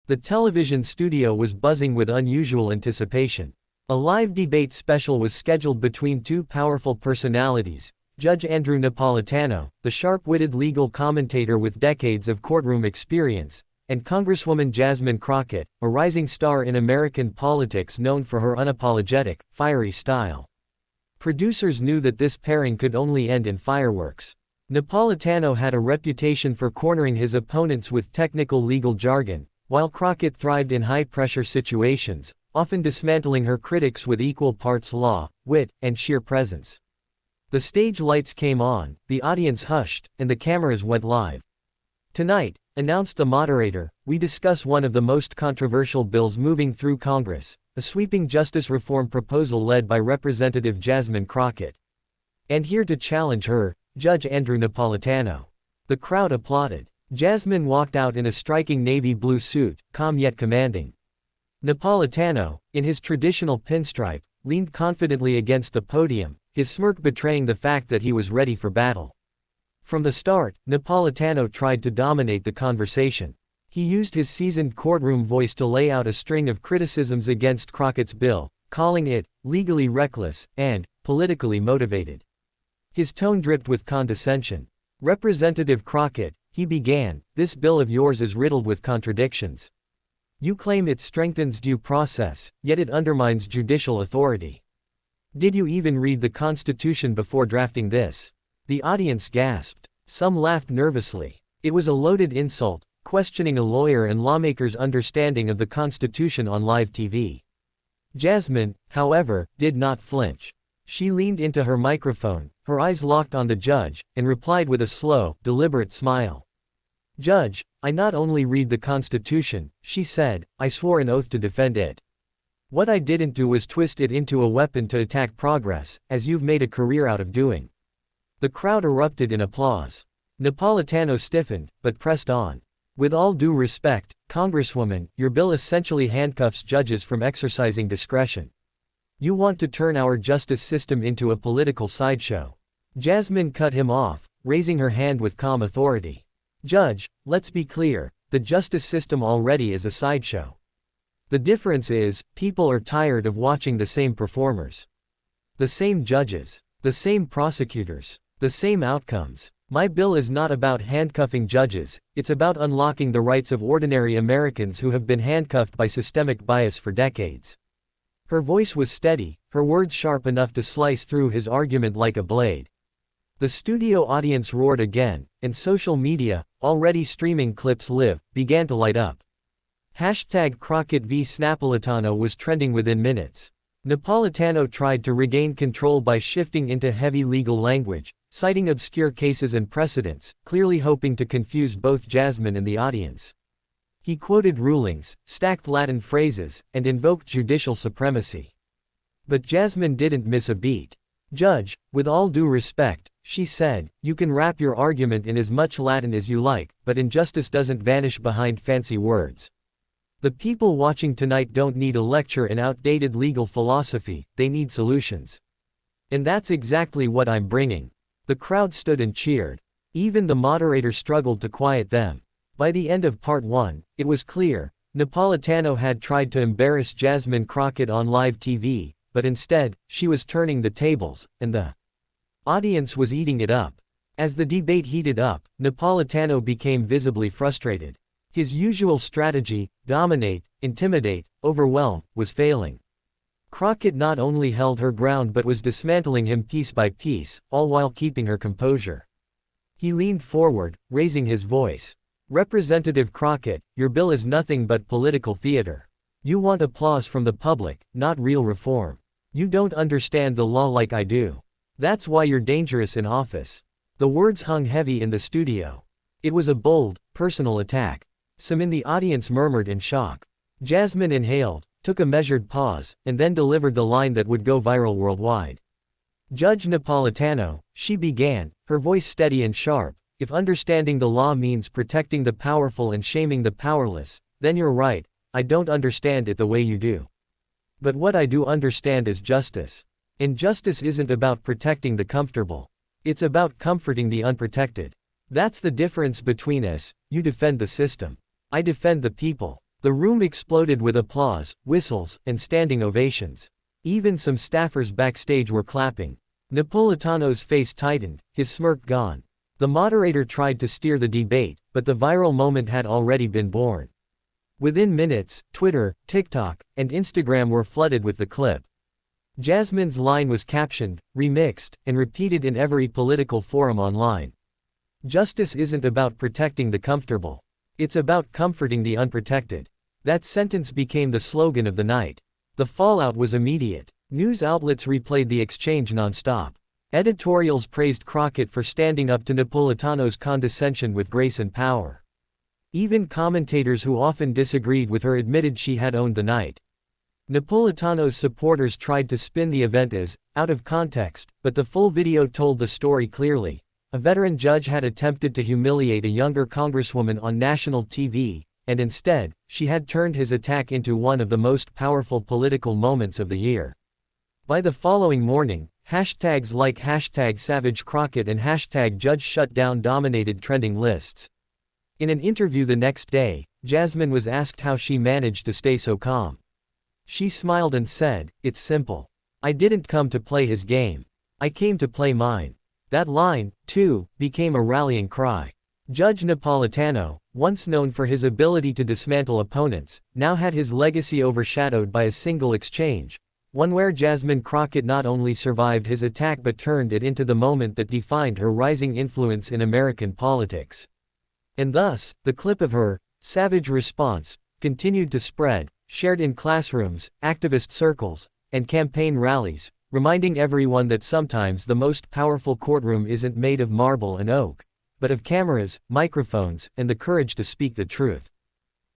The television studio was buzzing with unusual anticipation. A live debate special was scheduled between two powerful personalities, Judge Andrew Napolitano, the sharp-witted legal commentator with decades of courtroom experience, and Congresswoman Jasmine Crockett, a rising star in American politics known for her unapologetic, fiery style. Producers knew that this pairing could only end in fireworks. Napolitano had a reputation for cornering his opponents with technical legal jargon, while Crockett thrived in high-pressure situations, often dismantling her critics with equal parts law, wit, and sheer presence. The stage lights came on, the audience hushed, and the cameras went live. "Tonight," announced the moderator, "we discuss one of the most controversial bills moving through Congress, a sweeping justice reform proposal led by Representative Jasmine Crockett. And here to challenge her, Judge Andrew Napolitano." The crowd applauded. Jasmine walked out in a striking navy blue suit, calm yet commanding. Napolitano, in his traditional pinstripe, leaned confidently against the podium, his smirk betraying the fact that he was ready for battle. From the start, Napolitano tried to dominate the conversation. He used his seasoned courtroom voice to lay out a string of criticisms against Crockett's bill, calling it legally reckless and politically motivated. His tone dripped with condescension. "Representative Crockett," he began, "this bill of yours is riddled with contradictions. You claim it strengthens due process, yet it undermines judicial authority. Did you even read the Constitution before drafting this?" The audience gasped. Some laughed nervously. It was a loaded insult, questioning a lawyer and lawmaker's understanding of the Constitution on live TV. Jasmine, however, did not flinch. She leaned into her microphone, her eyes locked on the judge, and replied with a slow, deliberate smile. "Judge, I not only read the Constitution," she said, "I swore an oath to defend it. What I didn't do was twist it into a weapon to attack progress, as you've made a career out of doing." The crowd erupted in applause. Napolitano stiffened, but pressed on. "With all due respect, Congresswoman, your bill essentially handcuffs judges from exercising discretion. You want to turn our justice system into a political sideshow." Jasmine cut him off, raising her hand with calm authority. "Judge, let's be clear, the justice system already is a sideshow. The difference is, people are tired of watching the same performers. The same judges. The same prosecutors. The same outcomes. My bill is not about handcuffing judges, it's about unlocking the rights of ordinary Americans who have been handcuffed by systemic bias for decades." Her voice was steady, her words sharp enough to slice through his argument like a blade. The studio audience roared again, and social media, already streaming clips live, began to light up. #Crockett v Napolitano was trending within minutes. Napolitano tried to regain control by shifting into heavy legal language, citing obscure cases and precedents, clearly hoping to confuse both Jasmine and the audience. He quoted rulings, stacked Latin phrases, and invoked judicial supremacy. But Jasmine didn't miss a beat. "Judge, with all due respect," she said, "you can wrap your argument in as much Latin as you like, but injustice doesn't vanish behind fancy words. The people watching tonight don't need a lecture in outdated legal philosophy, they need solutions. And that's exactly what I'm bringing." The crowd stood and cheered. Even the moderator struggled to quiet them. By the end of part 1, it was clear, Napolitano had tried to embarrass Jasmine Crockett on live TV, but instead, she was turning the tables, and the audience was eating it up. As the debate heated up, Napolitano became visibly frustrated. His usual strategy, dominate, intimidate, overwhelm, was failing. Crockett not only held her ground but was dismantling him piece by piece, all while keeping her composure. He leaned forward, raising his voice. "Representative Crockett, your bill is nothing but political theater. You want applause from the public, not real reform. You don't understand the law like I do. That's why you're dangerous in office." The words hung heavy in the studio. It was a bold, personal attack. Some in the audience murmured in shock. Jasmine inhaled, took a measured pause, and then delivered the line that would go viral worldwide. "Judge Napolitano," she began, her voice steady and sharp, "if understanding the law means protecting the powerful and shaming the powerless, then you're right, I don't understand it the way you do. But what I do understand is justice. And justice isn't about protecting the comfortable. It's about comforting the unprotected. That's the difference between us, you defend the system. I defend the people." The room exploded with applause, whistles, and standing ovations. Even some staffers backstage were clapping. Napolitano's face tightened, his smirk gone. The moderator tried to steer the debate, but the viral moment had already been born. Within minutes, Twitter, TikTok, and Instagram were flooded with the clip. Jasmine's line was captioned, remixed, and repeated in every political forum online. Justice isn't about protecting the comfortable. It's about comforting the unprotected. That sentence became the slogan of the night. The fallout was immediate. News outlets replayed the exchange nonstop. Editorials praised Crockett for standing up to Napolitano's condescension with grace and power. Even commentators who often disagreed with her admitted she had owned the night. Napolitano's supporters tried to spin the event as out of context, but the full video told the story clearly. A veteran judge had attempted to humiliate a younger congresswoman on national TV, and instead, she had turned his attack into one of the most powerful political moments of the year. By the following morning, hashtags like #SavageCrockett and #JudgeShutdown dominated trending lists. In an interview the next day, Jasmine was asked how she managed to stay so calm. She smiled and said, "It's simple. I didn't come to play his game. I came to play mine." That line, too, became a rallying cry. Judge Napolitano, once known for his ability to dismantle opponents, now had his legacy overshadowed by a single exchange, one where Jasmine Crockett not only survived his attack but turned it into the moment that defined her rising influence in American politics. And thus, the clip of her savage response continued to spread, shared in classrooms, activist circles, and campaign rallies, reminding everyone that sometimes the most powerful courtroom isn't made of marble and oak, but of cameras, microphones, and the courage to speak the truth.